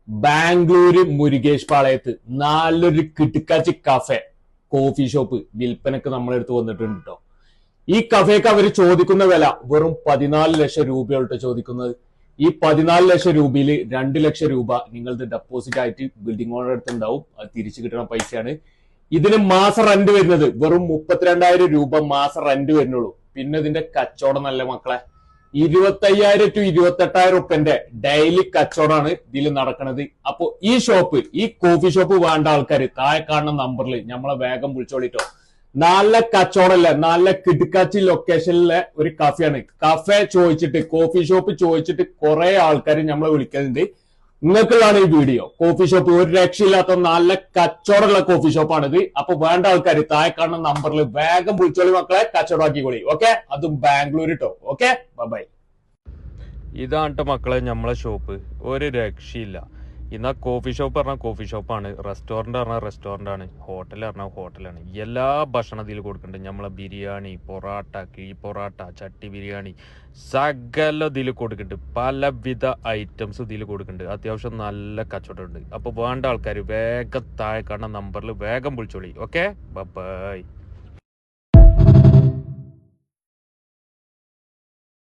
ബാംഗ്ലൂര് മുരുകേഷ് പാളയത്ത് നല്ലൊരു കിടുക്കാച്ചി cafe coffee shop വിൽപ്പനക്ക് നമ്മളെടുത്ത് വന്നിട്ടുണ്ട് കേട്ടോ. ഈ കഫേക്ക് അവർ ചോദിക്കുന്ന വില വെറും 14 ലക്ഷം രൂപയോട്ട് ചോദിക്കുന്നത്. ഈ 14 ലക്ഷം രൂപയിൽ 2 ലക്ഷം രൂപ നിങ്ങളുടെ ഡെപ്പോസിറ്റ് ആയിട്ട് ബിൽഡിംഗ് ഓണർ അടുത്ത് ഉണ്ടാവും. അത് തിരിച്ചു കിട്ടുന്ന പൈസയാണ്. ഇതിന് മാസം റെന്റ് വരുന്നത് വെറും 32,000 രൂപ മാസം റെന്റ് വരുന്നുള്ളൂ. പിന്നെ ഇതിന്റെ കച്ചവടം നല്ല മക്കളെ 25,000 to 28,000 റുപ്യന്റെ ഡെയിലി കച്ചവടമാണ് ഇതിൽ നടക്കുന്നത്. അപ്പൊ ഈ ഷോപ്പ്, ഈ കോഫി ഷോപ്പ് വേണ്ട ആൾക്കാർ താഴെ കാണുന്ന നമ്പറിൽ നമ്മളെ വേഗം വിളിച്ചോളിട്ടോ. നല്ല കച്ചവടമല്ല, നല്ല കിടുക്കാച്ചി ലൊക്കേഷനിലെ ഒരു കഫേയാണ്. കഫേ ചോദിച്ചിട്ട്, കോഫി ഷോപ്പ് ചോദിച്ചിട്ട് കുറെ ആൾക്കാർ നമ്മളെ വിളിക്കുന്നുണ്ട്. നിങ്ങൾക്കുള്ളതാണ് ഈ വീഡിയോ. കോഫി ഷോപ്പ് ഒരു രക്ഷയില്ലാത്ത നല്ല കച്ചവടമുള്ള കോഫി ഷോപ്പാണിത്. അപ്പൊ വേണ്ട ആൾക്കാർ താഴെ കാണുന്ന നമ്പറിൽ വേഗം വിളിച്ചോളി മക്കളെ, കച്ചവടമാക്കിക്കോളി. ഓക്കെ, അതും ബാംഗ്ലൂർ കേട്ടോ. Okay, bye. ഇതാണ് മക്കളെ നമ്മളെ ഷോപ്പ്. ഒരു രക്ഷയില്ല. ഇന്നാ കോഫി ഷോപ്പ് പറഞ്ഞാൽ കോഫി ഷോപ്പാണ്, റെസ്റ്റോറന്റ് പറഞ്ഞാൽ റെസ്റ്റോറന്റ് ആണ്, ഹോട്ടൽ പറഞ്ഞാൽ ഹോട്ടലാണ്. എല്ലാ ഭക്ഷണം ഇതിൽ കൊടുക്കുന്നുണ്ട്. നമ്മളെ ബിരിയാണി, പൊറാട്ട, കിഴി പൊറാട്ട, ചട്ടി ബിരിയാണി, സകല ഇതിൽ കൊടുക്കുന്നുണ്ട്. പലവിധ ഐറ്റംസ് ഇതിൽ കൊടുക്കുന്നുണ്ട്. അത്യാവശ്യം നല്ല കച്ചവടമുണ്ട്. അപ്പോൾ വേണ്ട ആൾക്കാർ വേഗം താഴെ കാണുന്ന നമ്പറിൽ വേഗം വിളിച്ചോളി. Okay, by.